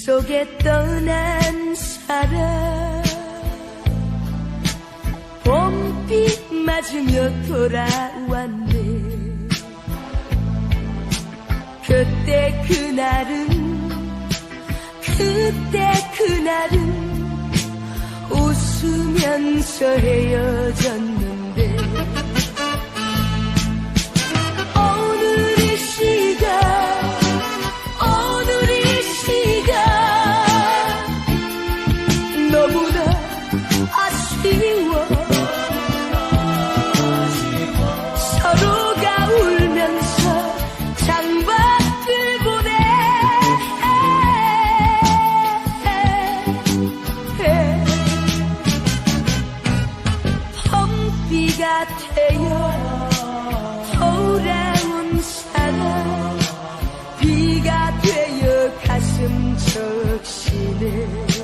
속에 떠난 사람 봄비 맞으며 돌아왔네. 그때 그날은 웃으면서 헤어졌는데 오늘 이 시간 너무나 아쉬워. 서로가 울면서 창밖을 보내. 봄비가 되어 돌아온 사람 비가 되어 가슴 적시네.